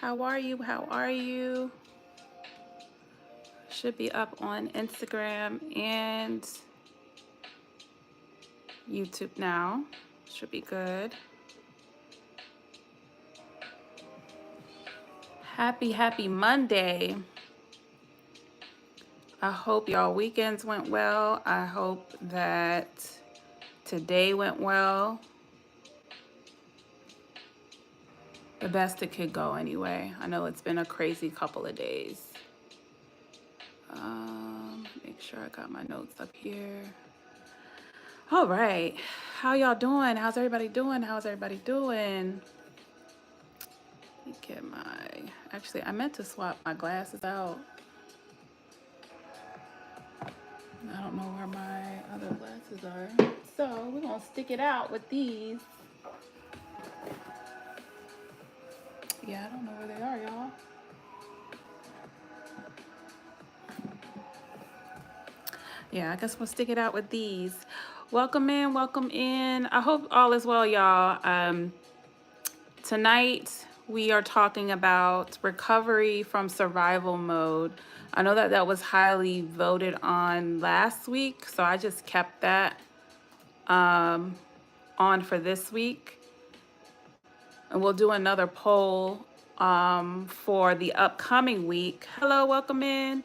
How are you? How are you? Should be up on Instagram and YouTube now. Should be good. Happy Monday. I hope y'all weekends went well. I hope that today went well. The best it could go anyway. I know it's been a crazy couple of days. Make sure I got my notes up here. All right. How y'all doing? How's everybody doing? How's everybody doing? Let me get my... Actually, I meant to swap my glasses out. I don't know where my other glasses are. So we're going to stick it out with these. Yeah, I don't know where they are, y'all. Yeah, I guess we'll stick it out with these. Welcome in, welcome in. I hope all is well, y'all. Tonight, we are talking about recovery from survival mode. I know that that was highly voted on last week, so I just kept that on for this week. And we'll do another poll for the upcoming week. Hello, welcome in.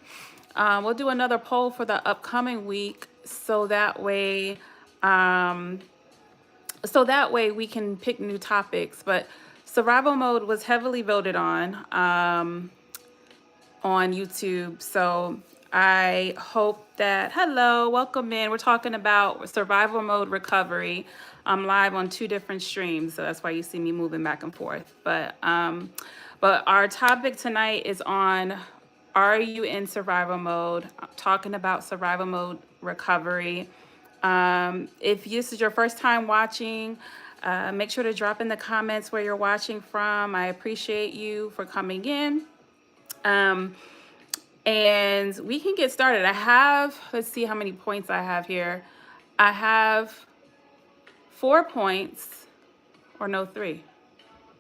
We'll do another poll for the upcoming week so that way we can pick new topics. But survival mode was heavily voted on YouTube. So I hope that, hello, welcome in. We're talking about survival mode recovery. I'm live on 2 different streams, so that's why you see me moving back and forth. But our topic tonight is on, are you in survival mode? I'm talking about survival mode recovery. If this is your first time watching, make sure to drop in the comments where you're watching from. I appreciate you for coming in. And we can get started. I have, let's see how many points I have here. I have 4 points, or no, 3.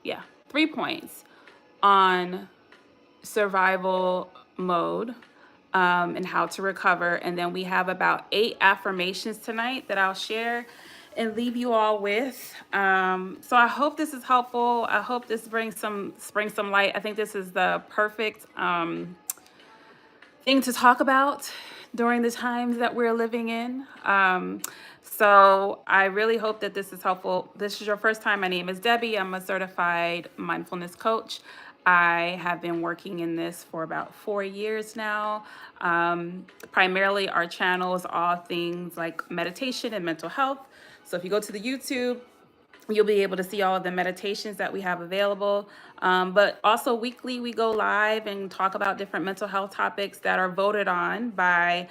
Yeah, 3 points on survival mode and how to recover. And then we have about 8 affirmations tonight that I'll share and leave you all with. So I hope this is helpful. I hope this brings some light. I think this is the perfect thing to talk about during the times that we're living in. So I really hope that this is helpful. This is your first time. My name is Debbie. I'm a certified mindfulness coach. I have been working in this for about 4 years now. Primarily, our channel is all things like meditation and mental health. So if you go to the YouTube, you'll be able to see all of the meditations that we have available. But also weekly, we go live and talk about different mental health topics that are voted on by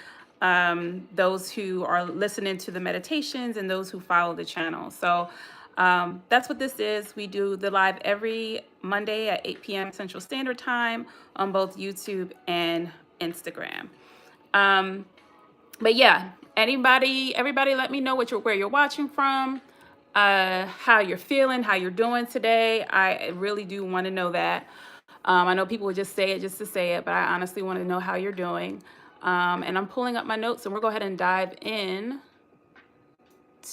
those who are listening to the meditations and those who follow the channel. So that's what this is. We do the live every Monday at 8 p.m. Central Standard Time on both YouTube and Instagram. But yeah, everybody let me know where you're watching from, how you're feeling, how you're doing today. I really do want to know that. I know people would just say it just to say it, but I honestly want to know how you're doing. And I'm pulling up my notes, and we'll go ahead and dive in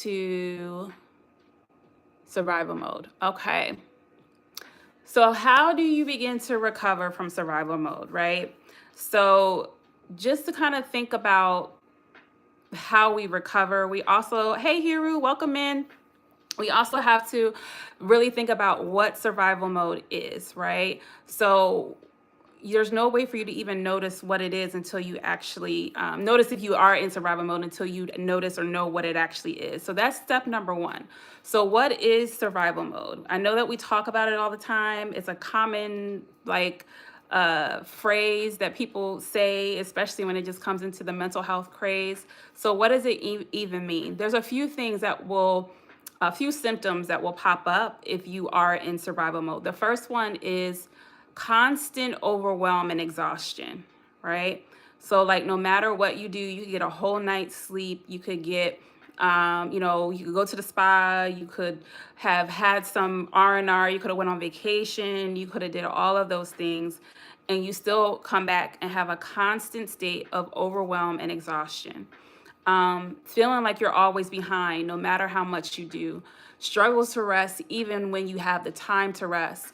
to survival mode. Okay. So how do you begin to recover from survival mode, right? So just to kind of think about how we recover, we also, hey Hiru, welcome in. We also have to really think about what survival mode is, right? So there's no way for you to even notice what it is until you actually notice if you are in survival mode, until you notice or know what it actually is. So that's step number 1. So what is survival mode? I know that we talk about it all the time. It's a common phrase that people say, especially when it just comes into the mental health craze. So what does it even mean? There's a few symptoms that will pop up if you are in survival mode. The first one is constant overwhelm and exhaustion, right? So like no matter what you do, you could get a whole night's sleep, you could get You could go to the spa, you could have had some R&R, you could have went on vacation, you could have did all of those things, and you still come back and have a constant state of overwhelm and exhaustion. Feeling like you're always behind, no matter how much you do, struggles to rest even when you have the time to rest.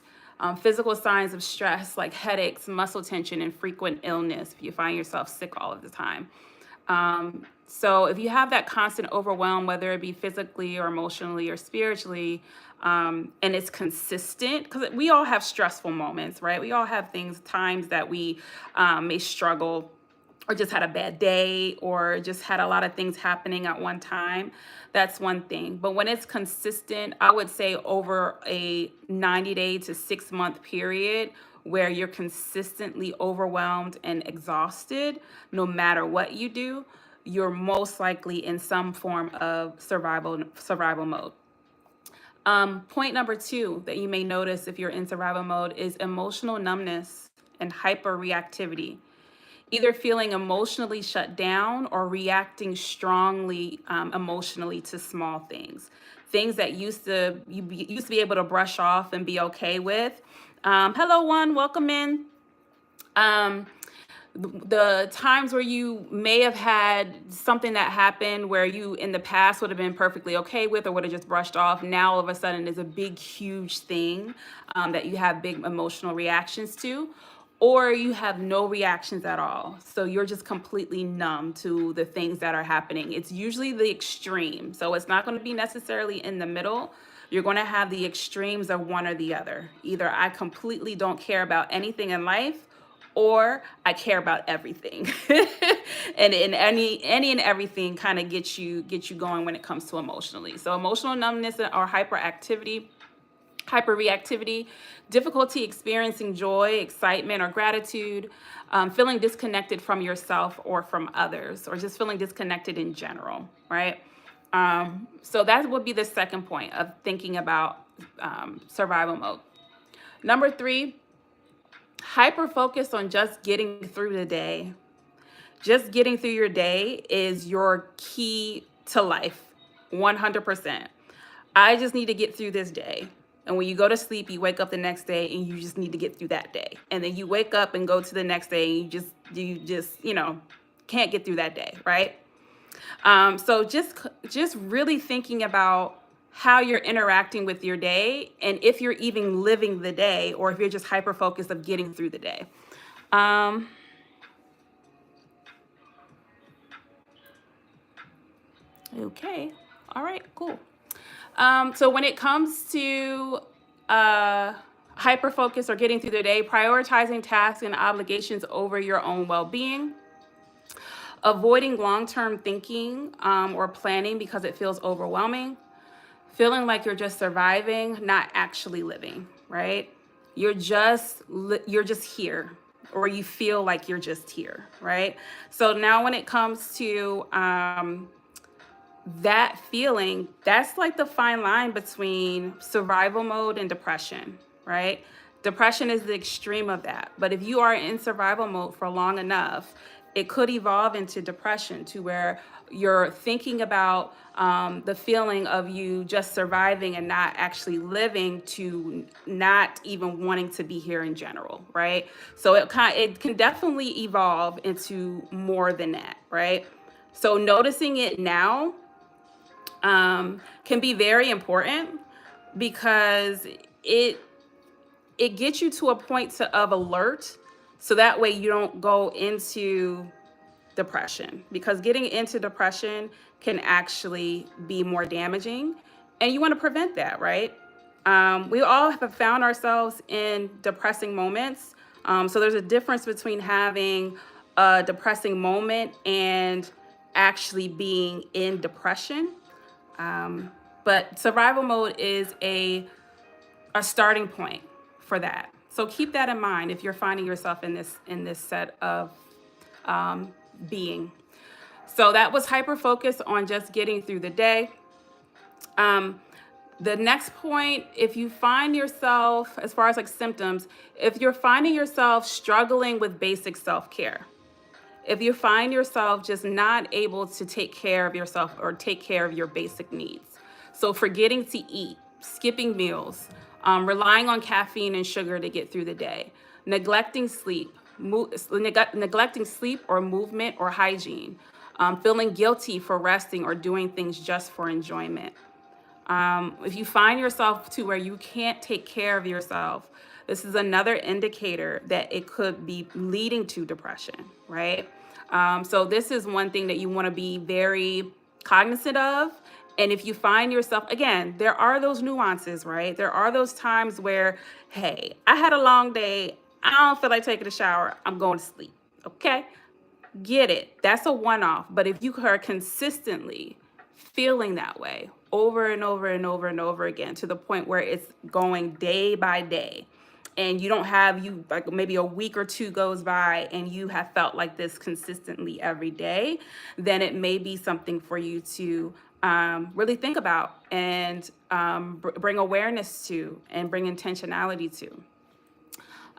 Physical signs of stress like headaches, muscle tension, and frequent illness if you find yourself sick all of the time. So if you have that constant overwhelm, whether it be physically or emotionally or spiritually, and it's consistent, because we all have stressful moments, right? We all have times that we may struggle or just had a bad day or just had a lot of things happening at one time. That's one thing. But when it's consistent, I would say over a 90-day to 6-month period where you're consistently overwhelmed and exhausted, no matter what you do, you're most likely in some form of survival mode. Point number 2 that you may notice if you're in survival mode is emotional numbness and hyperreactivity. Either feeling emotionally shut down or reacting strongly emotionally to small things. Things that used to be able to brush off and be okay with. Hello, one, welcome in. The times where you may have had something that happened where you in the past would have been perfectly okay with or would have just brushed off, now all of a sudden is a big, huge thing that you have big emotional reactions to, or you have no reactions at all. So you're just completely numb to the things that are happening. It's usually the extreme. So it's not going to be necessarily in the middle. You're going to have the extremes of one or the other. Either I completely don't care about anything in life, or I care about everything. And in any and everything kind of gets you going when it comes to emotionally. So emotional numbness or hyperreactivity, difficulty experiencing joy, excitement, or gratitude, feeling disconnected from yourself or from others, or just feeling disconnected in general, right? So that would be the second point of thinking about survival mode. Number 3, hyper focus on just getting through the day. Just getting through your day is your key to life, 100%. I just need to get through this day. And when you go to sleep, you wake up the next day and you just need to get through that day. And then you wake up and go to the next day and you just can't get through that day, right? So just really thinking about how you're interacting with your day and if you're even living the day or if you're just hyper focused of getting through the day. Okay. All right, cool. So when it comes to hyper focus or getting through the day, prioritizing tasks and obligations over your own well-being, avoiding long-term thinking or planning because it feels overwhelming, feeling like you're just surviving, not actually living, right? You're just here, or you feel like you're just here, right? So now when it comes to that feeling, that's like the fine line between survival mode and depression, right? Depression is the extreme of that. But if you are in survival mode for long enough, it could evolve into depression, to where you're thinking about the feeling of you just surviving and not actually living, to not even wanting to be here in general, right? So it can definitely evolve into more than that, right? So noticing it now can be very important, because it gets you to a point of alert, so that way you don't go into depression, because getting into depression can actually be more damaging, and you want to prevent that, right? We all have found ourselves in depressing moments. So there's a difference between having a depressing moment and actually being in depression. But survival mode is a starting point for that. So keep that in mind if you're finding yourself in this set of being. So that was hyper focus on just getting through the day. The next point, if you find yourself, as far as like symptoms, if you're finding yourself struggling with basic self-care, If you find yourself just not able to take care of yourself or take care of your basic needs, so forgetting to eat, skipping meals, relying on caffeine and sugar to get through the day, neglecting sleep, neglecting sleep or movement or hygiene, feeling guilty for resting or doing things just for enjoyment. If you find yourself to where you can't take care of yourself, this is another indicator that it could be leading to depression, right? So this is one thing that you want to be very cognizant of. And if you find yourself, again, there are those nuances, right? There are those times where, hey, I had a long day. I don't feel like taking a shower. I'm going to sleep. Okay. Get it. That's a one off. But if you are consistently feeling that way over and over and over and over again to the point where it's going day by day, and you don't have, you like maybe a week or two goes by and you have felt like this consistently every day, then it may be something for you to really think about and bring awareness to and bring intentionality to.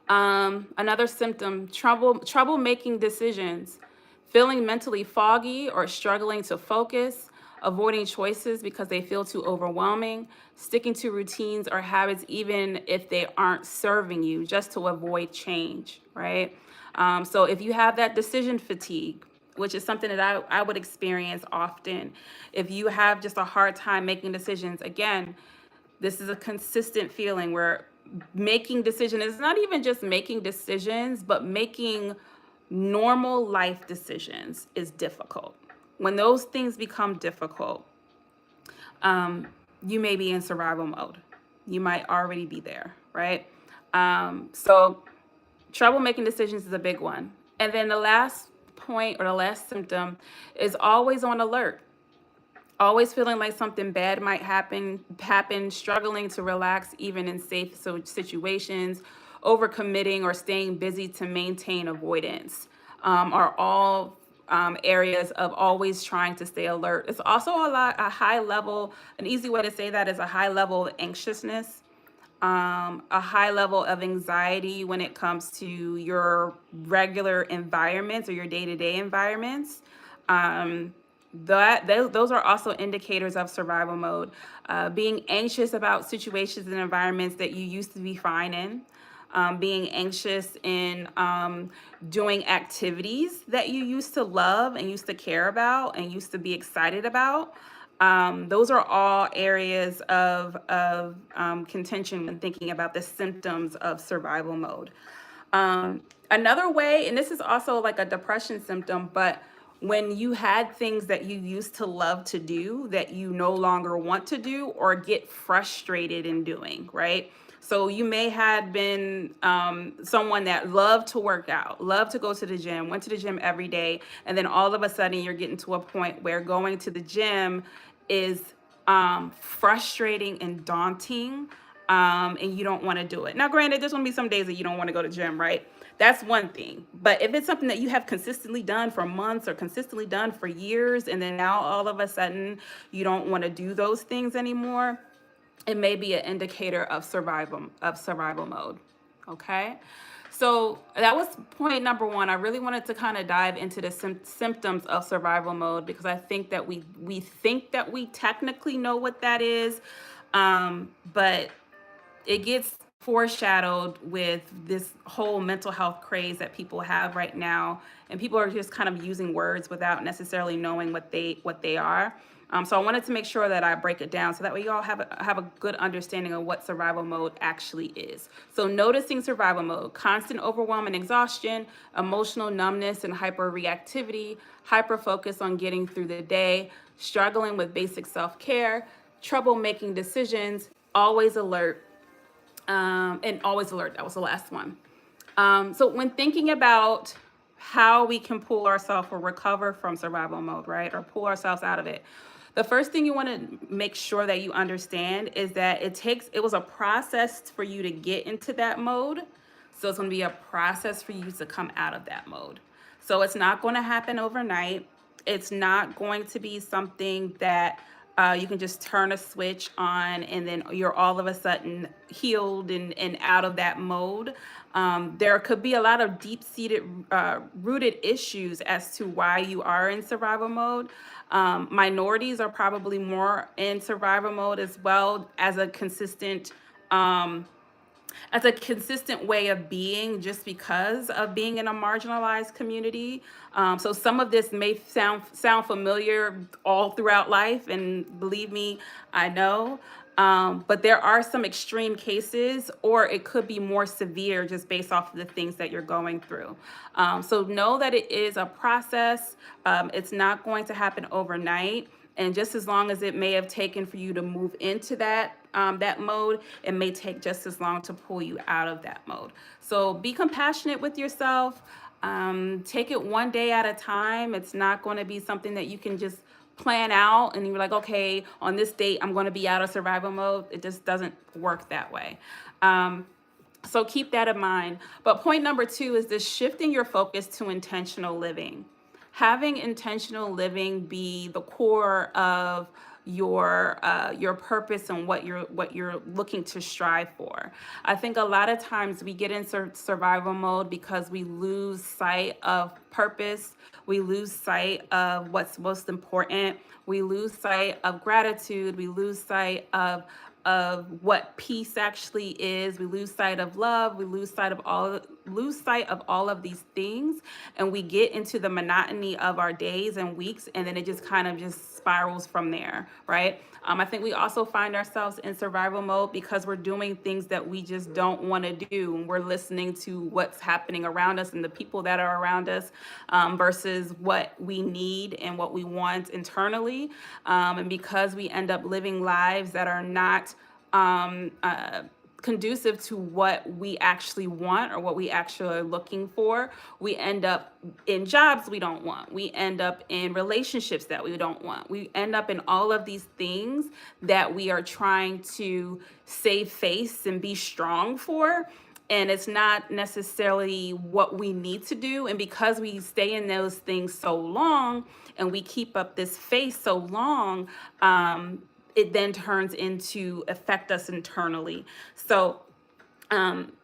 Another symptom, trouble making decisions, feeling mentally foggy or struggling to focus, avoiding choices because they feel too overwhelming, sticking to routines or habits even if they aren't serving you, just to avoid change, right? So if you have that decision fatigue, which is something that I would experience often, if you have just a hard time making decisions, again, this is a consistent feeling where making decisions is not even just making decisions, but making normal life decisions is difficult. When those things become difficult, you may be in survival mode. You might already be there, right? So trouble making decisions is a big one. And then the last point or the last symptom is always on alert, always feeling like something bad might happen, struggling to relax even in safe situations, overcommitting or staying busy to maintain avoidance, are all areas of always trying to stay alert. It's also a high level, an easy way to say that is a high level of anxiousness, a high level of anxiety when it comes to your regular environments or your day-to-day environments. Those are also indicators of survival mode. Being anxious about situations and environments that you used to be fine in. Being anxious in doing activities that you used to love and used to care about and used to be excited about. Those are all areas of contention when thinking about the symptoms of survival mode. Another way, and this is also like a depression symptom, but when you had things that you used to love to do that you no longer want to do or get frustrated in doing, right? So you may have been someone that loved to work out, loved to go to the gym, went to the gym every day, and then all of a sudden you're getting to a point where going to the gym is frustrating and daunting, and you don't want to do it. Now, granted, there's going to be some days that you don't want to go to the gym, right? That's one thing. But if it's something that you have consistently done for months or consistently done for years, and then now all of a sudden you don't want to do those things anymore, it may be an indicator of survival mode. Okay. So that was point number one. I really wanted to kind of dive into the symptoms of survival mode because I think that we think that we technically know what that is, but it gets foreshadowed with this whole mental health craze that people have right now, and people are just kind of using words without necessarily knowing what they are. So I wanted to make sure that I break it down so that way you all have a good understanding of what survival mode actually is. So noticing survival mode: constant overwhelm and exhaustion, emotional numbness and hyperreactivity, hyper focus on getting through the day, struggling with basic self-care, trouble making decisions, always alert, and always alert. That was the last one. So when thinking about how we can pull ourselves or recover from survival mode, right, or pull ourselves out of it, the first thing you want to make sure that you understand is that it was a process for you to get into that mode. So it's going to be a process for you to come out of that mode. So it's not going to happen overnight. It's not going to be something that You can just turn a switch on and then you're all of a sudden healed and out of that mode. There could be a lot of deep-seated, rooted issues as to why you are in survival mode. Minorities are probably more in survival mode as well as a consistent way of being, just because of being in a marginalized community. So some of this may sound familiar all throughout life, and believe me, I know. But there are some extreme cases, or it could be more severe just based off of the things that you're going through. So know that it is a process. It's not going to happen overnight. And just as long as it may have taken for you to move into that mode, it may take just as long to pull you out of that mode. So be compassionate with yourself. Take it one day at a time. It's not going to be something that you can just plan out and you're like, okay, on this date, I'm going to be out of survival mode. It just doesn't work that way. So keep that in mind. But point number 2 is this: shifting your focus to intentional living. Having intentional living be the core of your purpose and what you're looking to strive for. I think a lot of times we get in survival mode because we lose sight of purpose. We lose sight of what's most important. We lose sight of gratitude. We lose sight of what peace actually is. We lose sight of love. We lose sight of all of these things, and we get into the monotony of our days and weeks, and then it just kind of just spirals from there, right? I think we also find ourselves in survival mode because we're doing things that we just don't want to do, and we're listening to what's happening around us and the people that are around us, versus what we need and what we want internally. And because we end up living lives that are not conducive to what we actually want or what we actually are looking for, we end up in jobs we don't want. We end up in relationships that we don't want. We end up in all of these things that we are trying to save face and be strong for. And it's not necessarily what we need to do. And because we stay in those things so long and we keep up this face so long, it then turns into affect us internally. So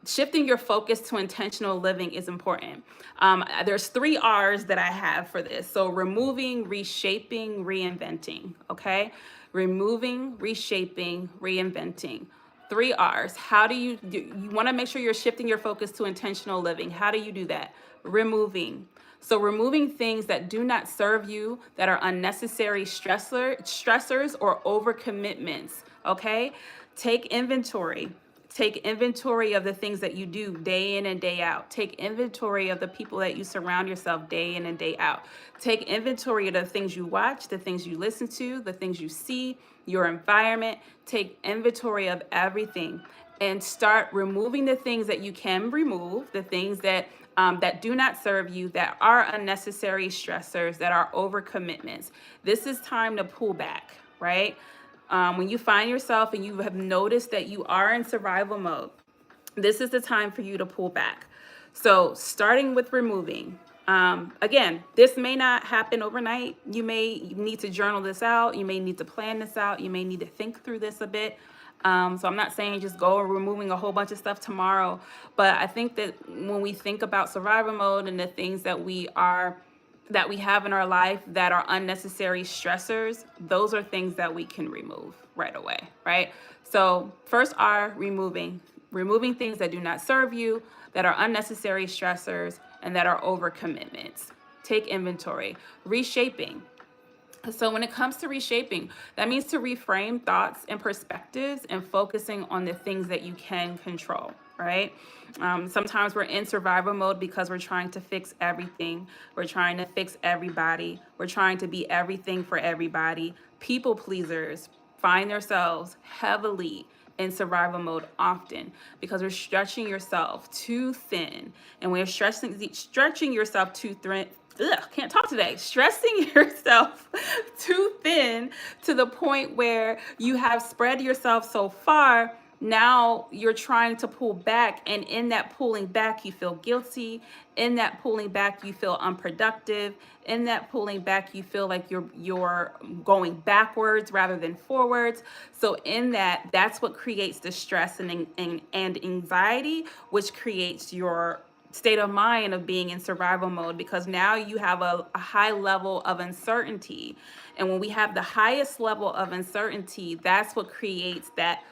shifting your focus to intentional living is important. There's 3 R's that I have for this. So removing, reshaping, reinventing. Okay, removing, reshaping, reinventing. 3 R's. How do you want to make sure you're shifting your focus to intentional living? How do you do that? Removing. So removing things that do not serve you, that are unnecessary stressors or overcommitments, okay? Take inventory. Take inventory of the things that you do day in and day out. Take inventory of the people that you surround yourself day in and day out. Take inventory of the things you watch, the things you listen to, the things you see, your environment. Take inventory of everything and start removing the things that you can remove, the things that do not serve you, that are unnecessary stressors, that are overcommitments. This is time to pull back, right? When you find yourself and you have noticed that you are in survival mode, this is the time for you to pull back. So starting with removing. Again, this may not happen overnight. You may need to journal this out. You may need to plan this out. You may need to think through this a bit. So I'm not saying just go removing a whole bunch of stuff tomorrow, but I think that when we think about survival mode and the things that we have in our life that are unnecessary stressors, those are things that we can remove right away, right? So first R, removing things that do not serve you, that are unnecessary stressors, and that are overcommitments. Take inventory. Reshaping. So when it comes to reshaping, that means to reframe thoughts and perspectives and focusing on the things that you can control, right? Sometimes we're in survival mode because we're trying to fix everything. We're trying to fix everybody. We're trying to be everything for everybody. People pleasers find themselves heavily in survival mode often because we're stretching yourself too thin. And when you're stretching yourself too thin, can't talk today. Stressing yourself too thin to the point where you have spread yourself so far now you're trying to pull back, and in that pulling back you feel guilty. In that pulling back you feel unproductive. In that pulling back you feel like you're going backwards rather than forwards. So in that's what creates the stress and anxiety, which creates your state of mind of being in survival mode, because now you have a high level of uncertainty. And when we have the highest level of uncertainty, that's what creates that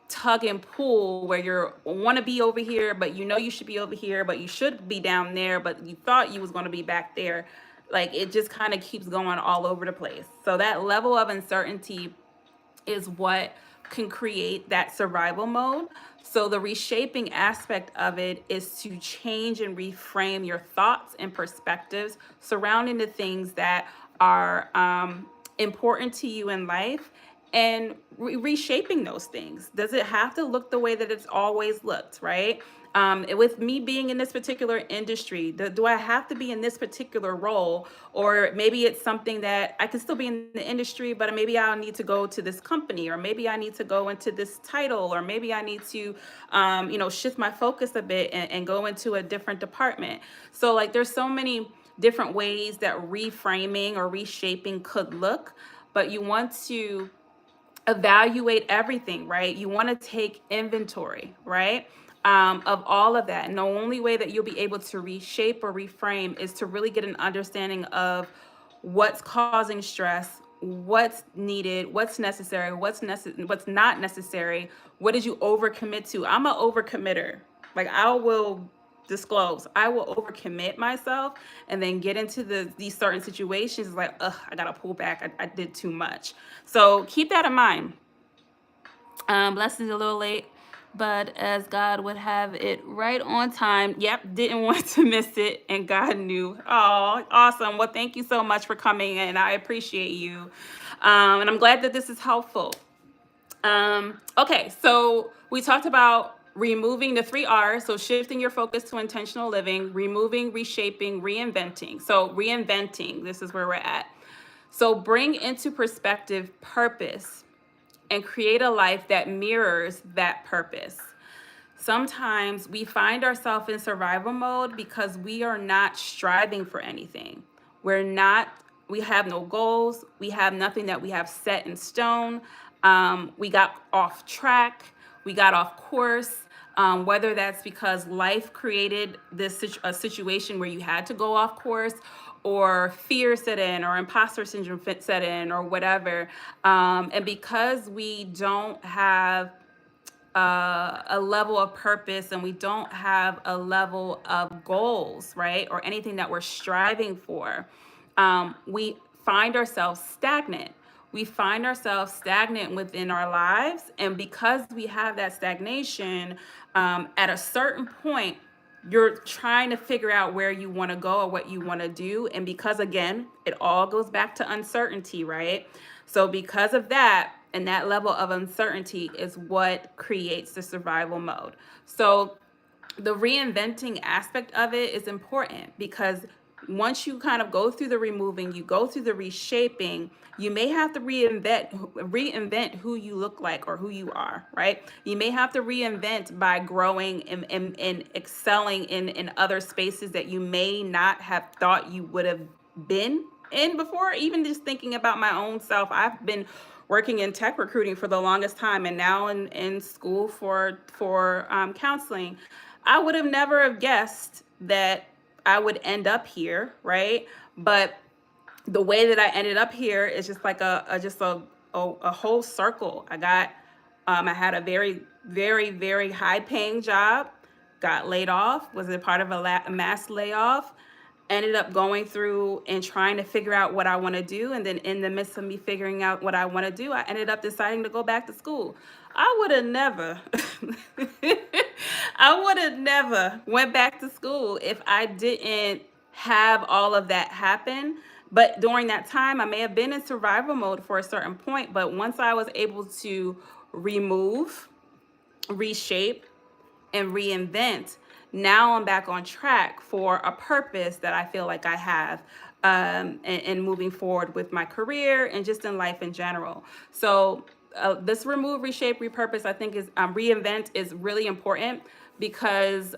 tug and pull, where you want to be over here, but you know you should be over here, but you should be down there, but you thought you was going to be back there. Like, it just kind of keeps going all over the place. So that level of uncertainty is what can create that survival mode. So the reshaping aspect of it is to change and reframe your thoughts and perspectives surrounding the things that are important to you in life, and reshaping those things. Does it have to look the way that it's always looked, right? With me being in this particular industry, do I have to be in this particular role? Or maybe it's something that I can still be in the industry, but maybe I'll need to go to this company, or maybe I need to go into this title, or maybe I need to, shift my focus a bit and go into a different department. So, like, there's so many different ways that reframing or reshaping could look, but you want to evaluate everything, right? You want to take inventory, right? Of all of that. And the only way that you'll be able to reshape or reframe is to really get an understanding of what's causing stress, what's needed, what's necessary, what's not necessary. What did you overcommit to? I'm an overcommitter. Like, I will disclose, I will overcommit myself and then get into these certain situations like, ugh, I gotta pull back. I did too much. So keep that in mind. Blessings a little late, but as God would have it, right on time. Yep, didn't want to miss it, and God knew. Oh, awesome. Well, thank you so much for coming, and I appreciate you. And I'm glad that this is helpful. Okay, so we talked about removing the 3 R's. So shifting your focus to intentional living, removing, reshaping, reinventing. So reinventing, this is where we're at. So bring into perspective purpose and create a life that mirrors that purpose. Sometimes we find ourselves in survival mode because we are not striving for anything. We have no goals. We have nothing that we have set in stone. We got off track. We got off course. Whether that's because life created a situation where you had to go off course, or fear set in, or imposter syndrome set in, or whatever. And because we don't have a level of purpose, and we don't have a level of goals, right? Or anything that we're striving for, we find ourselves stagnant. We find ourselves stagnant within our lives. And because we have that stagnation, at a certain point, you're trying to figure out where you want to go or what you want to do. And because, again, it all goes back to uncertainty, right? So because of that, and that level of uncertainty is what creates the survival mode. So the reinventing aspect of it is important, because once you kind of go through the removing, you go through the reshaping, you may have to reinvent who you look like or who you are, right? You may have to reinvent by growing and excelling in other spaces that you may not have thought you would have been in before. Even just thinking about my own self, I've been working in tech recruiting for the longest time, and now in school for counseling. I would have never have guessed that I would end up here, right? But the way that I ended up here is just like a whole circle. I had a very, very, very high paying job, got laid off, was a part of a mass layoff, ended up going through and trying to figure out what I want to do. And then in the midst of me figuring out what I want to do, I ended up deciding to go back to school. I would have never, I would have never went back to school if I didn't have all of that happen. But during that time, I may have been in survival mode for a certain point. But once I was able to remove, reshape, and reinvent, now I'm back on track for a purpose that I feel like I have, and moving forward with my career and just in life in general. So this remove, reshape, repurpose, I think is reinvent is really important because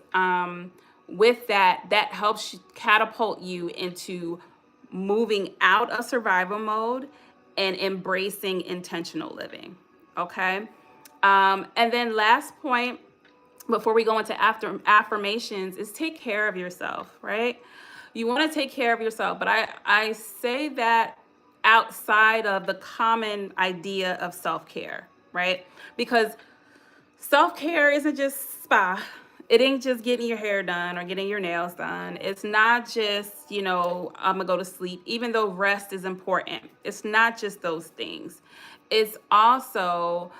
with that helps catapult you into moving out of survival mode and embracing intentional living. Okay. And then last point before we go into after affirmations is take care of yourself, right? You want to take care of yourself, but I say that outside of the common idea of self-care, right? Because self-care isn't just spa. It ain't just getting your hair done or getting your nails done. It's not just, I'm gonna go to sleep, even though rest is important. It's not just those things. It's also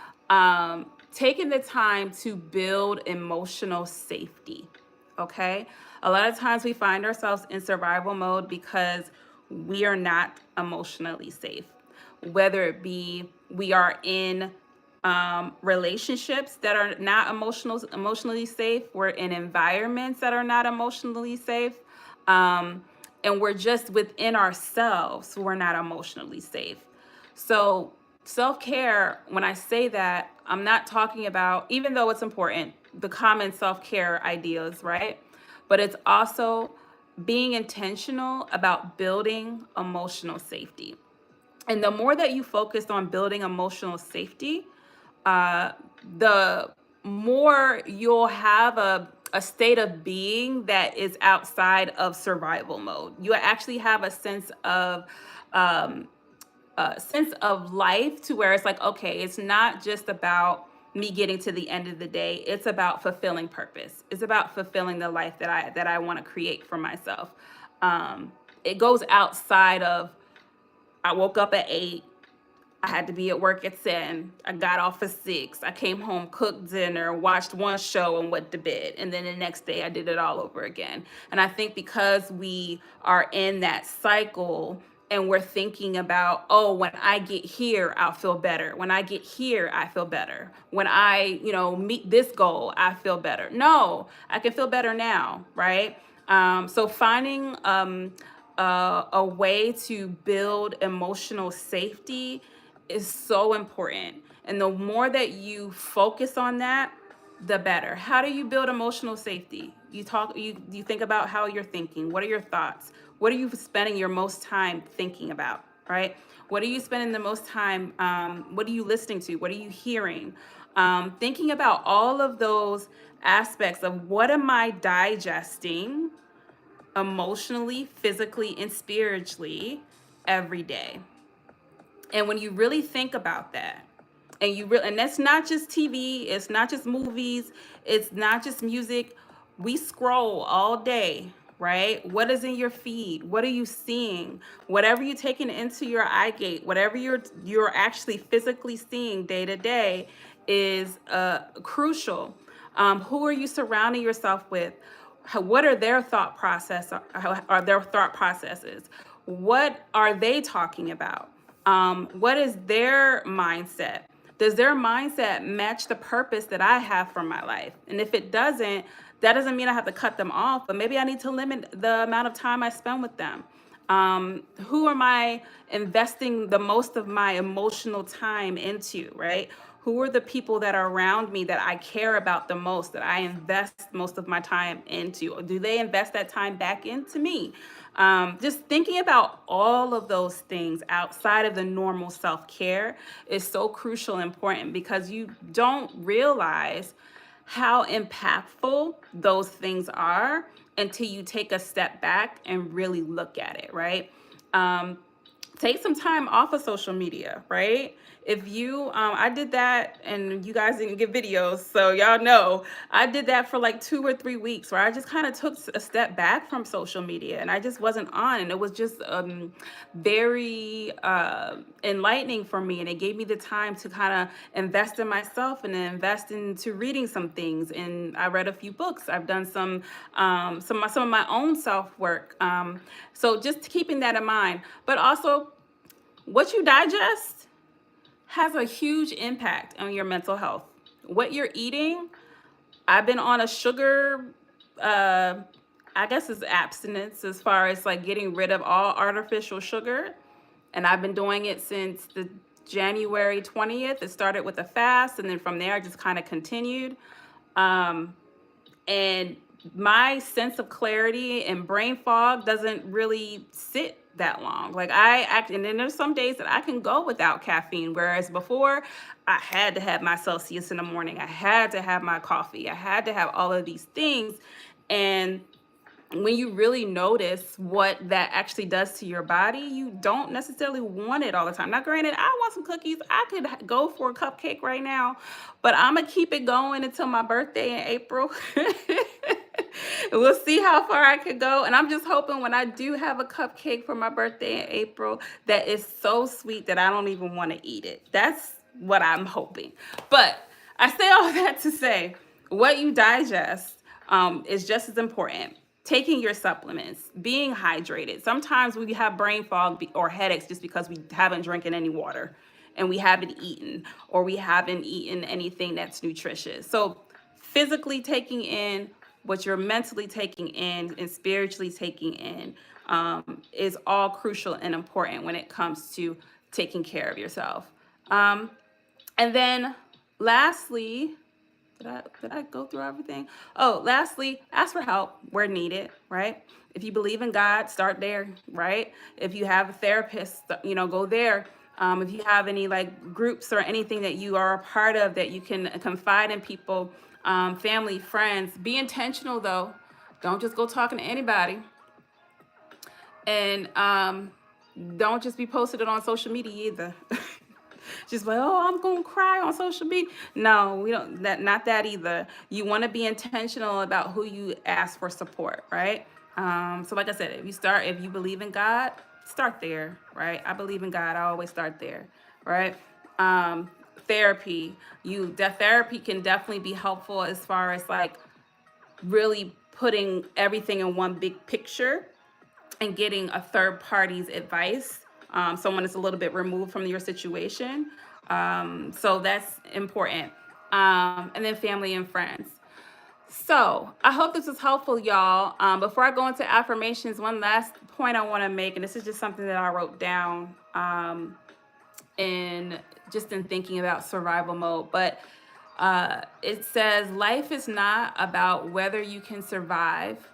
taking the time to build emotional safety. Okay. A lot of times we find ourselves in survival mode because we are not emotionally safe, whether it be we are in relationships that are not emotionally safe. We're in environments that are not emotionally safe. And we're just within ourselves. We're not emotionally safe. So self-care, when I say that, I'm not talking about, even though it's important, the common self-care ideas, right? But it's also being intentional about building emotional safety. And the more that you focus on building emotional safety, uh, the more you'll have a state of being that is outside of survival mode. You actually have um, a sense of life to where it's like, okay, it's not just about me getting to the end of the day. It's about fulfilling purpose. It's about fulfilling the life that I want to create for myself. It goes outside of I woke up at 8. I had to be at work at 7. I got off at 6. I came home, cooked dinner, watched one show, and went to bed. And then the next day, I did it all over again. And I think because we are in that cycle and we're thinking about, oh, when I get here, I'll feel better. When I get here, I feel better. When I, meet this goal, I feel better. No, I can feel better now, right? So finding a way to build emotional safety is so important. And the more that you focus on that, the better. How do you build emotional safety? You think about how you're thinking. What are your thoughts? What are you spending your most time thinking about, right? What are you spending the most time, what are you listening to? What are you hearing? Thinking about all of those aspects of what am I digesting emotionally, physically, and spiritually every day. And when you really think about that, and that's not just TV, it's not just movies, it's not just music. We scroll all day, right? What is in your feed? What are you seeing? Whatever you're taking into your eye gate, whatever you're actually physically seeing day to day is crucial. Who are you surrounding yourself with? What are their thought process? Are their thought processes? What are they talking about? What is their mindset? Does their mindset match the purpose that I have for my life? And if it doesn't, that doesn't mean I have to cut them off, but maybe I need to limit the amount of time I spend with them. Who am I investing the most of my emotional time into, right? Who are the people that are around me that I care about the most, that I invest most of my time into? Or do they invest that time back into me? Just thinking about all of those things outside of the normal self-care is so crucial and important because you don't realize how impactful those things are until you take a step back and really look at it, right? Take some time off of social media, right? If you, I did that, and you guys didn't get videos, so y'all know I did that for like 2 or 3 weeks, where I just kind of took a step back from social media, and I just wasn't on, and it was just very enlightening for me, and it gave me the time to kind of invest in myself and invest into reading some things. And I read a few books. I've done some of my own self work. So just keeping that in mind, but also what you digest has a huge impact on your mental health. What you're eating, I've been on a sugar, I guess it's abstinence as far as like getting rid of all artificial sugar. And I've been doing it since January 20th. It started with a fast, and then from there, I just kind of continued. And my sense of clarity and brain fog doesn't really sit that long. Like and then there's some days that I can go without caffeine, whereas before I had to have my Celsius in the morning, I had to have my coffee, I had to have all of these things. And when you really notice what that actually does to your body, you don't necessarily want it all the time. Now, granted, I want some cookies. I could go for a cupcake right now, but I'm going to keep it going until my birthday in April. We'll see how far I could go. And I'm just hoping when I do have a cupcake for my birthday in April, that it's so sweet that I don't even want to eat it. That's what I'm hoping. But I say all that to say, what you digest is just as important. Taking your supplements, being hydrated. Sometimes we have brain fog or headaches just because we haven't drinking any water and we haven't eaten, or we haven't eaten anything that's nutritious. So physically taking in what you're mentally taking in and spiritually taking in is all crucial and important when it comes to taking care of yourself. And then lastly, did I go through everything? Oh, lastly, ask for help where needed, right? If you believe in God, start there, right? If you have a therapist, go there. If you have any like groups or anything that you are a part of that you can confide in people, family, friends, be intentional though. Don't just go talking to anybody. And don't just be posting it on social media either. Just like, oh, I'm gonna cry on social media. No, we don't. Not that either. You want to be intentional about who you ask for support, right? So, like I said, if you believe in God, start there, right? I believe in God. I always start there, right? Therapy. Therapy can definitely be helpful as far as like really putting everything in one big picture and getting a third party's advice, someone that's a little bit removed from your situation. So that's important. And then family and friends. So I hope this was helpful, y'all. Before I go into affirmations, one last point I want to make, and this is just something that I wrote down in thinking about survival mode, but it says life is not about whether you can survive,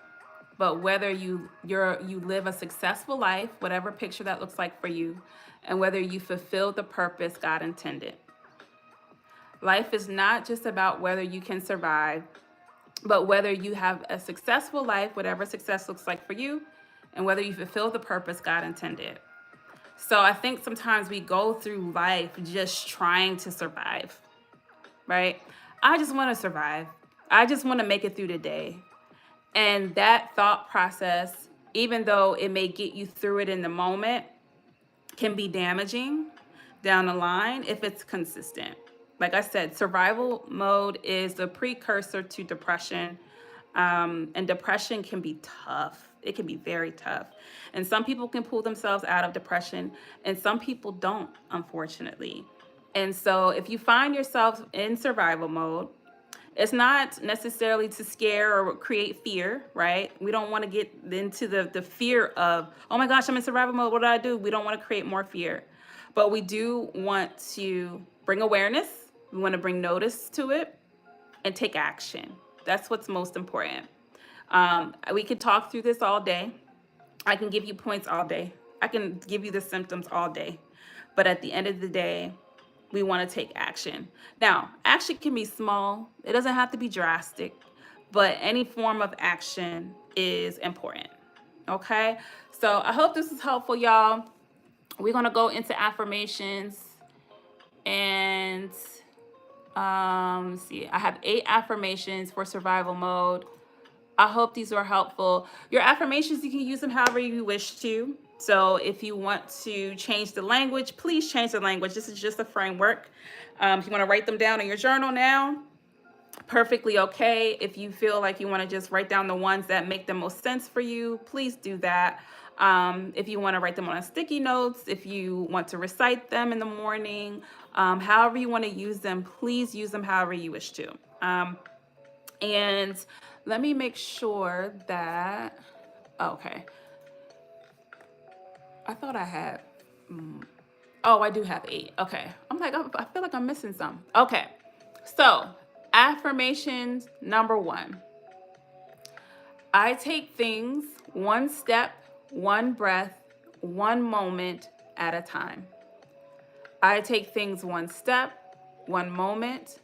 but whether you live a successful life, whatever picture that looks like for you, and whether you fulfill the purpose God intended. Life is not just about whether you can survive, but whether you have a successful life, whatever success looks like for you, and whether you fulfill the purpose God intended. So I think sometimes we go through life just trying to survive, right? I just want to survive. I just want to make it through the day. And that thought process, even though it may get you through it in the moment, can be damaging down the line if it's consistent. Like I said, survival mode is the precursor to depression. And depression can be tough. It can be very tough. And some people can pull themselves out of depression, and some people don't, unfortunately. And so if you find yourself in survival mode, it's not necessarily to scare or create fear, right? We don't want to get into the fear of, oh my gosh, I'm in survival mode. What do I do? We don't want to create more fear. But we do want to bring awareness. We want to bring notice to it and take action. That's what's most important. We could talk through this all day. I can give you points all day. I can give you the symptoms all day. But at the end of the day, we want to take action. Now, action can be small. It doesn't have to be drastic, but any form of action is important. Okay? So I hope this is helpful, y'all. We're going to go into affirmations. And see, I have 8 affirmations for survival mode. I hope these were helpful. Your affirmations, you can use them however you wish to. So if you want to change the language, please change the language. This is just a framework. If you want to write them down in your journal now, perfectly okay. If you feel like you want to just write down the ones that make the most sense for you, please do that. If you want to write them on sticky notes, if you want to recite them in the morning, however you want to use them, please use them however you wish to. And let me make sure that, okay. I thought I had Oh, I do have 8. Okay. I'm like, I feel like I'm missing some. Okay. So, affirmations number 1. I take things one step, one breath, one moment at a time. I take things one step, one moment.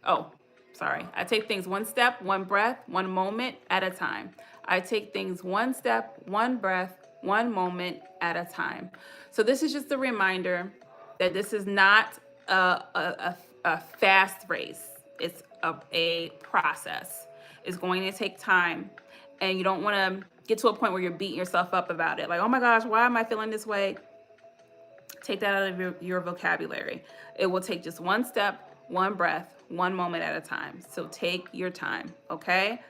Oh, sorry. I take things one step, one breath, one moment at a time. I take things one step, one breath, one moment at a time. So this is just a reminder that this is not a fast race. It's a process. It's going to take time. And you don't want to get to a point where you're beating yourself up about it. Like, oh my gosh, why am I feeling this way? Take that out of your vocabulary. It will take just one step, one breath, one moment at a time. So take your time, okay?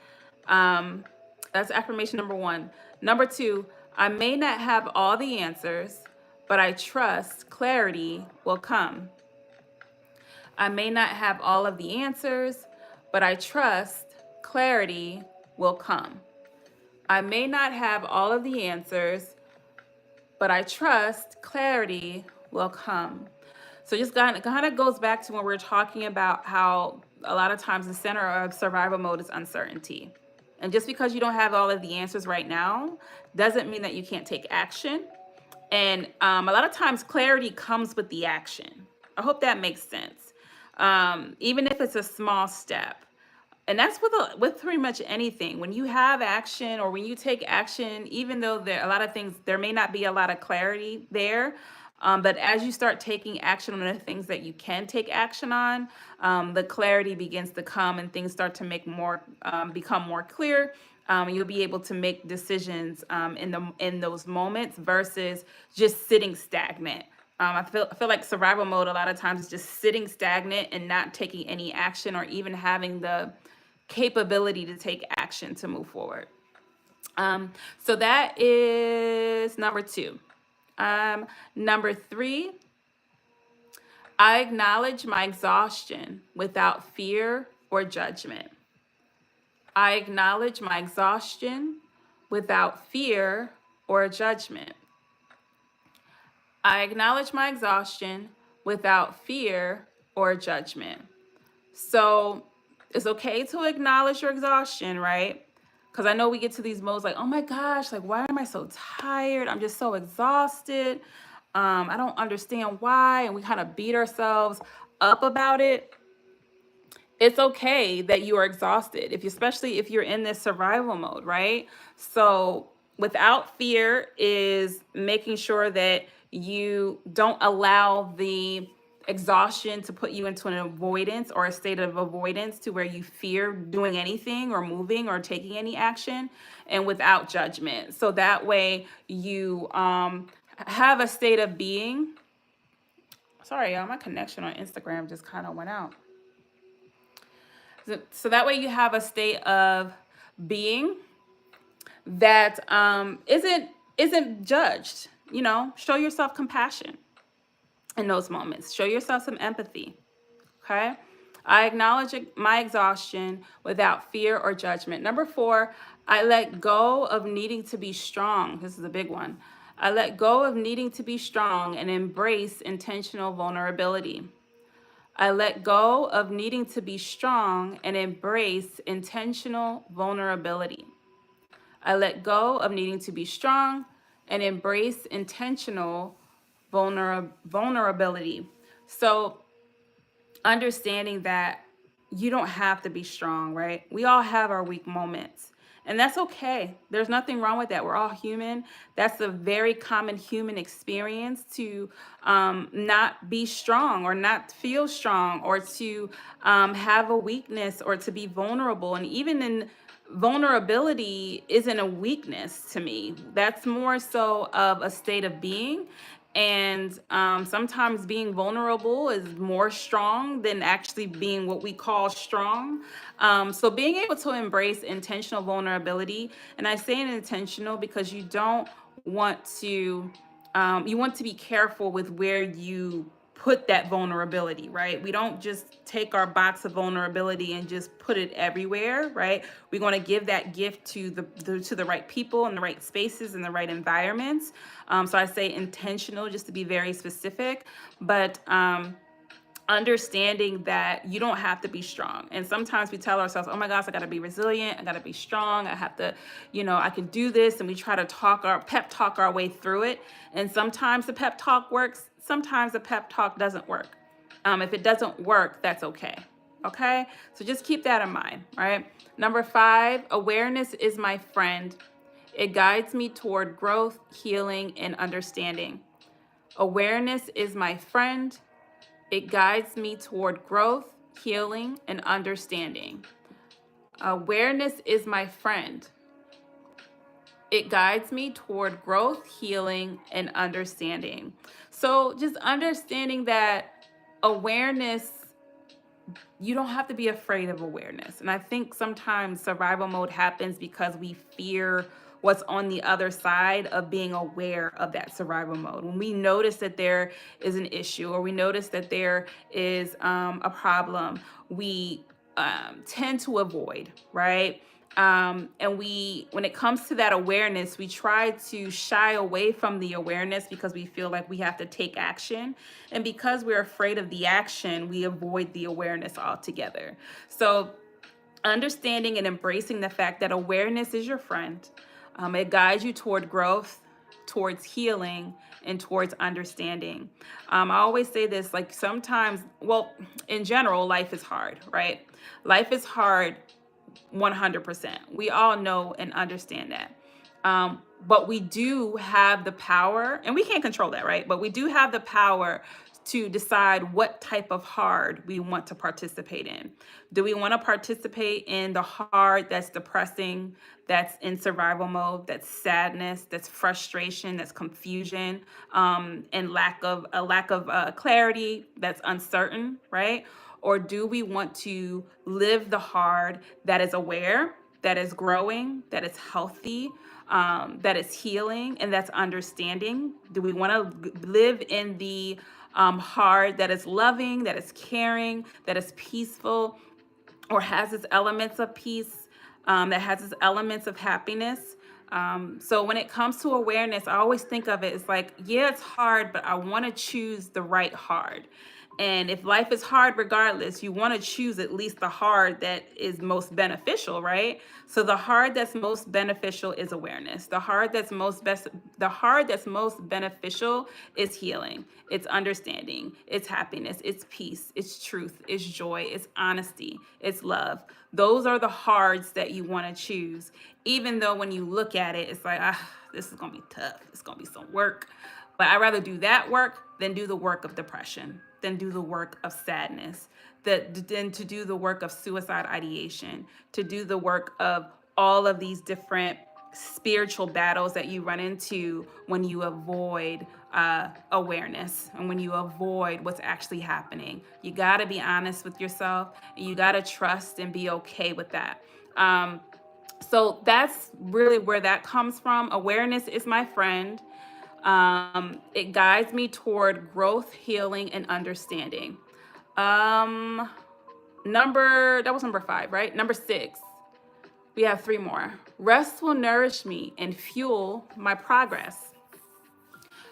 That's affirmation number 1. Number 2, I may not have all the answers, but I trust clarity will come. I may not have all of the answers, but I trust clarity will come. I may not have all of the answers, but I trust clarity will come. So just kind of goes back to when we were talking about how a lot of times the center of survival mode is uncertainty. And just because you don't have all of the answers right now doesn't mean that you can't take action. And a lot of times clarity comes with the action. I hope that makes sense. Even if it's a small step. And that's with pretty much anything. When you have action or when you take action, even though there are a lot of things, there may not be a lot of clarity there. But as you start taking action on the things that you can take action on, the clarity begins to come and things start to become more clear. You'll be able to make decisions in those moments versus just sitting stagnant. I feel like survival mode a lot of times is just sitting stagnant and not taking any action or even having the capability to take action to move forward. So that is number 2. Number 3, I acknowledge my exhaustion without fear or judgment. I acknowledge my exhaustion without fear or judgment. I acknowledge my exhaustion without fear or judgment. So it's okay to acknowledge your exhaustion, right? Because I know we get to these modes like, oh my gosh, like, why am I so tired? I'm just so exhausted. I don't understand why. And we kind of beat ourselves up about it. It's okay that you are exhausted, especially if you're in this survival mode, right? So without fear is making sure that you don't allow the exhaustion to put you into an avoidance or a state of avoidance to where you fear doing anything or moving or taking any action, and without judgment. So that way you have a state of being. Sorry, y'all, my connection on Instagram just kind of went out. So that way you have a state of being that isn't judged. Show yourself compassion in those moments. Show yourself some empathy. Okay. I acknowledge my exhaustion without fear or judgment. Number 4, I let go of needing to be strong. This is a big one. I let go of needing to be strong and embrace intentional vulnerability. I let go of needing to be strong and embrace intentional vulnerability. I let go of needing to be strong and embrace intentional vulnerability. So understanding that you don't have to be strong, right? We all have our weak moments. And that's okay. There's nothing wrong with that. We're all human. That's a very common human experience to not be strong or not feel strong or to have a weakness or to be vulnerable. And even in vulnerability isn't a weakness to me. That's more so of a state of being. And sometimes being vulnerable is more strong than actually being what we call strong. So being able to embrace intentional vulnerability, and I say intentional because you don't want to, you want to be careful with where you put that vulnerability, right? We don't just take our box of vulnerability and just put it everywhere, right? We're going to give that gift to the right people and the right spaces and the right environments. So I say intentional, just to be very specific, but understanding that you don't have to be strong. And sometimes we tell ourselves, oh my gosh, I got to be resilient, I got to be strong, I have to, I can do this, and we try to pep talk our way through it. And sometimes the pep talk works, sometimes the pep talk doesn't work. If it doesn't work, that's okay. Okay, so just keep that in mind. Right. Number 5, awareness is my friend. It guides me toward growth, healing, and understanding. Awareness is my friend. It guides me toward growth, healing, and understanding. Awareness is my friend. It guides me toward growth, healing, and understanding. So just understanding that awareness, you don't have to be afraid of awareness. And I think sometimes survival mode happens because we fear what's on the other side of being aware of that survival mode. When we notice that there is an issue, or we notice that there is a problem, we tend to avoid, right? And when it comes to that awareness, we try to shy away from the awareness because we feel like we have to take action. And because we're afraid of the action, we avoid the awareness altogether. So understanding and embracing the fact that awareness is your friend. It guides you toward growth, towards healing, and towards understanding. I always say this, like sometimes, well, in general, life is hard, right? Life is hard 100%. We all know and understand that. But we do have the power, and we can't control that, right? But we do have the power to decide what type of hard we want to participate in. Do we want to participate in the hard that's depressing, that's in survival mode, that's sadness, that's frustration, that's confusion, and lack of clarity, that's uncertain, right? Or do we want to live the hard that is aware, that is growing, that is healthy, that is healing, and that's understanding? Do we want to live in the hard that is loving, that is caring, that is peaceful, or has its elements of peace, that has its elements of happiness? So when it comes to awareness, I always think of it as like, yeah, it's hard, but I want to choose the right hard. And if life is hard regardless, you want to choose at least the hard that is most beneficial, right? So the hard that's most beneficial is awareness. The hard that's most beneficial is healing. It's understanding. It's happiness. It's peace. It's truth. It's joy. It's honesty. It's love. Those are the hards that you want to choose. Even though when you look at it, it's like, this is going to be tough. It's going to be some work. But I'd rather do that work than do the work of depression, than do the work of sadness, than to do the work of suicide ideation, to do the work of all of these different spiritual battles that you run into when you avoid awareness and when you avoid what's actually happening. You got to be honest with yourself, and you got to trust and be okay with that. So that's really where that comes from. Awareness is my friend. It guides me toward growth, healing, and understanding. That was number 5, right? Number 6, we have 3 more. Rest will nourish me and fuel my progress.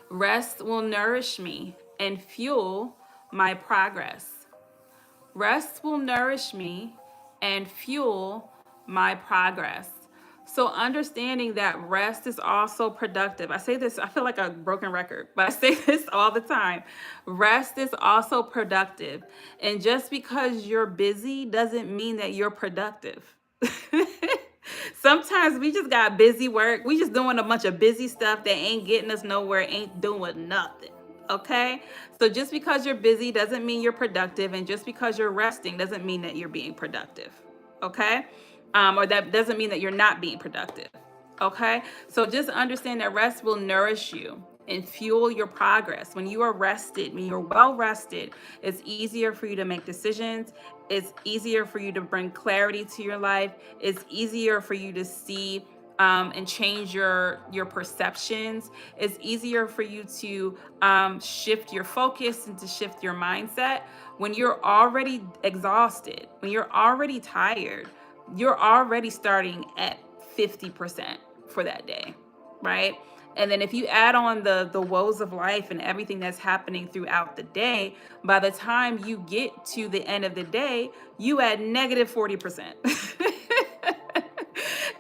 Rest will nourish me and fuel my progress. Rest will nourish me and fuel my progress. So understanding that rest is also productive. I say this, I feel like a broken record, but I say this all the time. Rest is also productive. And just because you're busy doesn't mean that you're productive. Sometimes we just got busy work. We just doing a bunch of busy stuff that ain't getting us nowhere, ain't doing nothing. Okay? So just because you're busy doesn't mean you're productive. And just because you're resting doesn't mean that you're being productive. Okay? Or that doesn't mean that you're not being productive. Okay? So just understand that rest will nourish you and fuel your progress. When you are rested, when you're well rested, it's easier for you to make decisions. It's easier for you to bring clarity to your life. It's easier for you to see and change your perceptions, it's easier for you to shift your focus and to shift your mindset when you're already exhausted, when you're already tired. You're already starting at 50% for that day, right? And then if you add on the woes of life and everything that's happening throughout the day, by the time you get to the end of the day, you at negative 40%.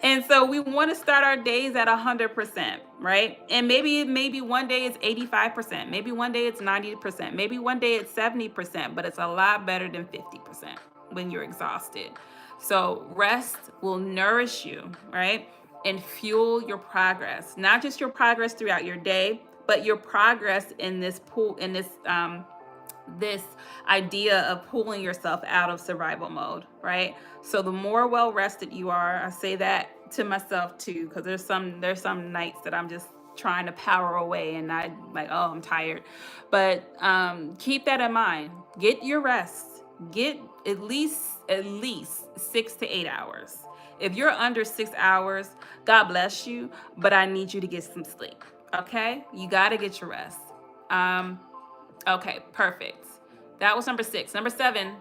And so we want to start our days at 100%, right? And maybe one day it's 85%, maybe one day it's 90%, maybe one day it's 70%, but it's a lot better than 50% when you're exhausted. So rest will nourish you, right? And fuel your progress, not just your progress throughout your day, but your progress in this pool, in this idea of pulling yourself out of survival mode, right? So the more well rested you are, I say that to myself too, because there's some nights that I'm just trying to power away and I like, oh, I'm tired. But keep that in mind. Get your rest. Get at least 6 to 8 hours. If you're under 6 hours, God bless you, but I need you to get some sleep. Okay? You got to get your rest. Um, Okay, perfect. That was number 6. Number 7,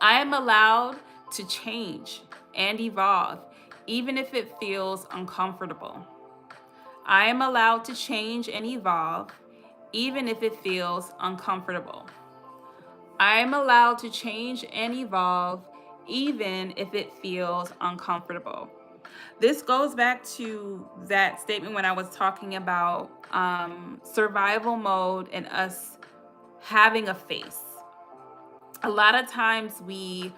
I am allowed to change and evolve, even if it feels uncomfortable. I am allowed to change and evolve, even if it feels uncomfortable. I am allowed to change and evolve, even if it feels uncomfortable. This goes back to that statement when I was talking about survival mode and us having a face. A lot of times we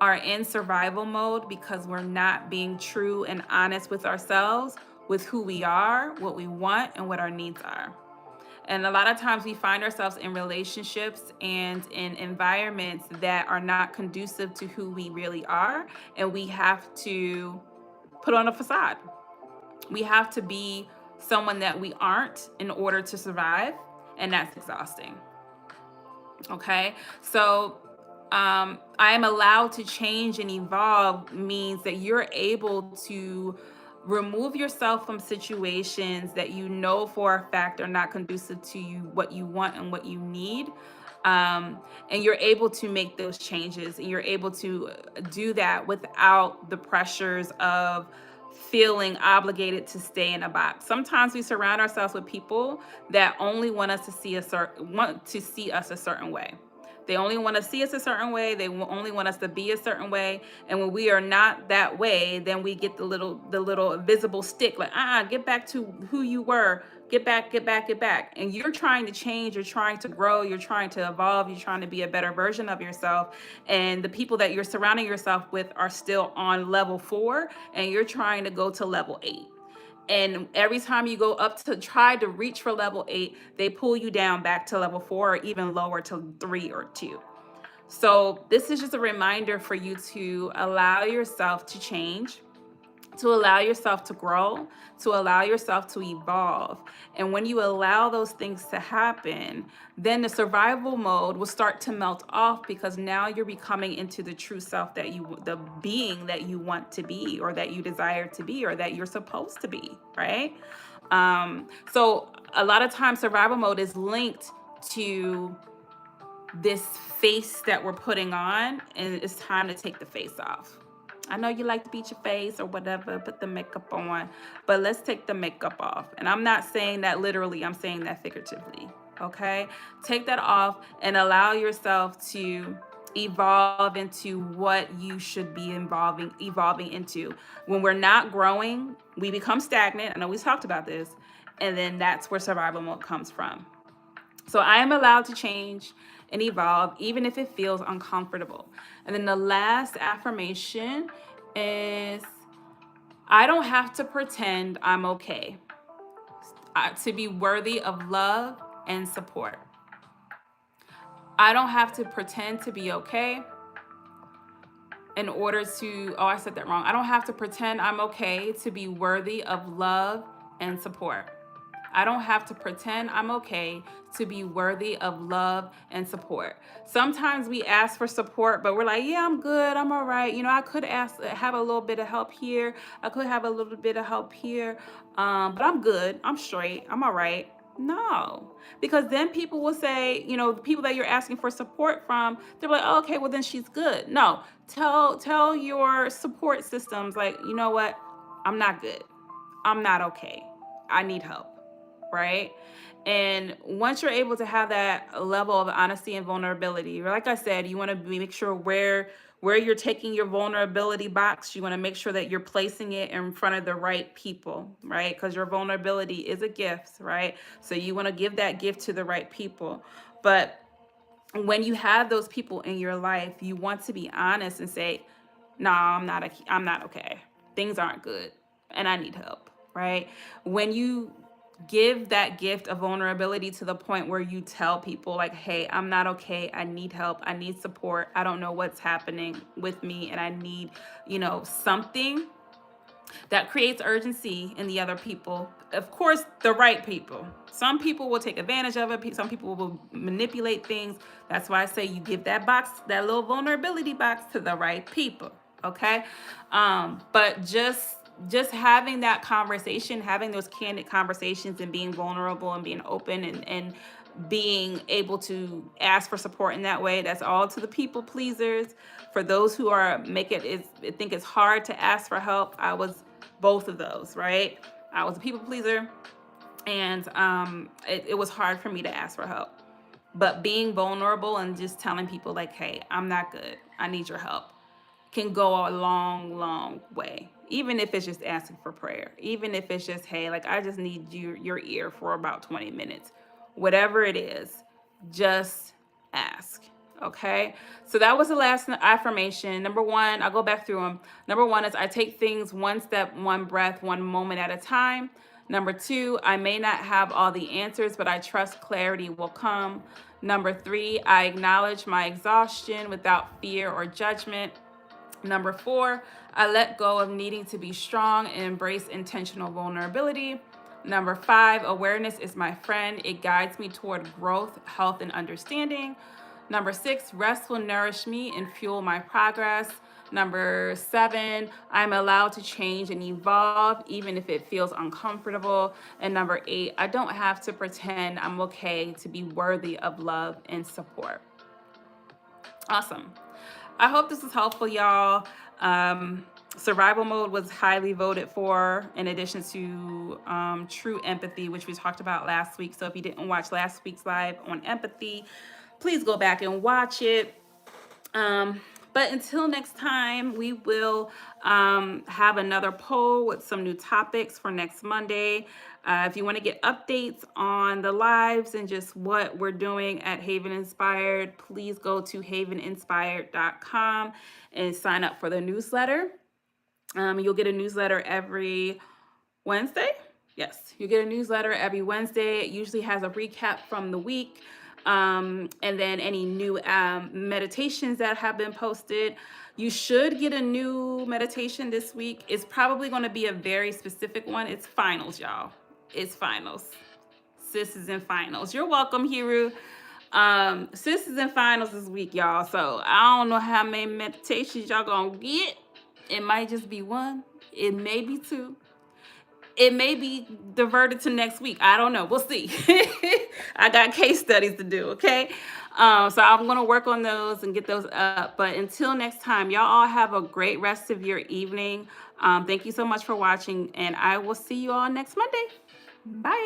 are in survival mode because we're not being true and honest with ourselves, with who we are, what we want, and what our needs are. And a lot of times we find ourselves in relationships and in environments that are not conducive to who we really are. And we have to put on a facade. We have to be someone that we aren't in order to survive. And that's exhausting. Okay, so I am allowed to change and evolve means that you're able to remove yourself from situations that you know for a fact are not conducive to you, what you want and what you need. And you're able to make those changes, and you're able to do that without the pressures of feeling obligated to stay in a box. Sometimes we surround ourselves with people that only want us to see us a certain way. They only want to see us a certain way. They only want us to be a certain way. And when we are not that way, then we get the little visible stick, like, get back to who you were. Get back, get back, get back. And you're trying to change, you're trying to grow, you're trying to evolve, you're trying to be a better version of yourself. And the people that you're surrounding yourself with are still on level 4, and you're trying to go to level 8. And every time you go up to try to reach for level 8, they pull you down back to level 4 or even lower to 3 or 2. So this is just a reminder for you to allow yourself to change, to allow yourself to grow, to allow yourself to evolve. And when you allow those things to happen, then the survival mode will start to melt off, because now you're becoming into the true self the being that you want to be, or that you desire to be, or that you're supposed to be, right? So a lot of times survival mode is linked to this face that we're putting on, and it's time to take the face off. I know you like to beat your face or whatever, put the makeup on, but let's take the makeup off. And I'm not saying that literally, I'm saying that figuratively. Okay? Take that off and allow yourself to evolve into what you should be evolving into. When we're not growing, we become stagnant. I know we talked about this. And then that's where survival mode comes from. So I am allowed to change and evolve, even if it feels uncomfortable. And then the last affirmation is, I don't have to pretend I'm okay to be worthy of love and support. I don't have to pretend to be okay in order to, oh, I said that wrong. I don't have to pretend I'm okay to be worthy of love and support. I don't have to pretend I'm okay to be worthy of love and support. Sometimes we ask for support, but we're like, yeah, I'm good. I'm all right. I could have a little bit of help here. I could have a little bit of help here. But I'm good. I'm straight. I'm all right. No, because then people will say, the people that you're asking for support from, they're like, oh, okay, well then she's good. No, tell your support systems, like, you know what, I'm not good. I'm not okay. I need help, right? And once you're able to have that level of honesty and vulnerability, like I said, you want to make sure where you're taking your vulnerability box, you want to make sure that you're placing it in front of the right people, right? Because your vulnerability is a gift, right? So you want to give that gift to the right people. But when you have those people in your life, you want to be honest and say, "Nah, I'm not okay. Things aren't good, and I need help." Right? When you give that gift of vulnerability to the point where you tell people, like, "Hey, I'm not okay. I need help. I need support. I don't know what's happening with me, and I need, something." That creates urgency in the other people. Of course, the right people. Some people will take advantage of it. Some people will manipulate things. That's why I say you give that box, that little vulnerability box, to the right people. Okay, but just having that conversation, having those candid conversations, and being vulnerable and being open, and being able to ask for support in that way, that's all to the people pleasers. For those who think it's hard to ask for help, I was both of those, right? I was a people pleaser, and it was hard for me to ask for help. But being vulnerable and just telling people, like, hey, I'm not good, I need your help, can go a long, long way. Even if it's just asking for prayer, even if it's just, hey, like, I just need your ear for about 20 minutes. Whatever it is, just ask. Okay, so that was the last affirmation. Number one, I'll go back through them. Number one is, I take things one step, one breath, one moment at a time. Number two, I may not have all the answers, but I trust clarity will come. Number three, I acknowledge my exhaustion without fear or judgment. Number four, I let go of needing to be strong and embrace intentional vulnerability. Number five, awareness is my friend. It guides me toward growth, health, and understanding. Number six, rest will nourish me and fuel my progress. Number seven, I'm allowed to change and evolve, even if it feels uncomfortable. And number eight, I don't have to pretend I'm okay to be worthy of love and support. Awesome. I hope this is helpful, y'all. Survival mode was highly voted for, in addition to true empathy, which we talked about last week. So if you didn't watch last week's live on empathy, please go back and watch it. But until next time, we will have another poll with some new topics for next Monday. If you want to get updates on the lives and just what we're doing at Haven Inspired, please go to haveninspired.com and sign up for the newsletter. You'll get a newsletter every Wednesday. Yes, you get a newsletter every Wednesday. It usually has a recap from the week. And then any new meditations that have been posted. You should get a new meditation this week. It's probably going to be a very specific one. It's finals, y'all. It's finals. Sis is in finals. You're welcome, Hiru. Sis is in finals this week, y'all. So I don't know how many meditations y'all gonna get. It might just be one. It may be two. It may be diverted to next week. I don't know. We'll see. I got case studies to do, okay? So I'm going to work on those and get those up. But until next time, y'all all have a great rest of your evening. Thank you so much for watching, and I will see you all next Monday. Bye.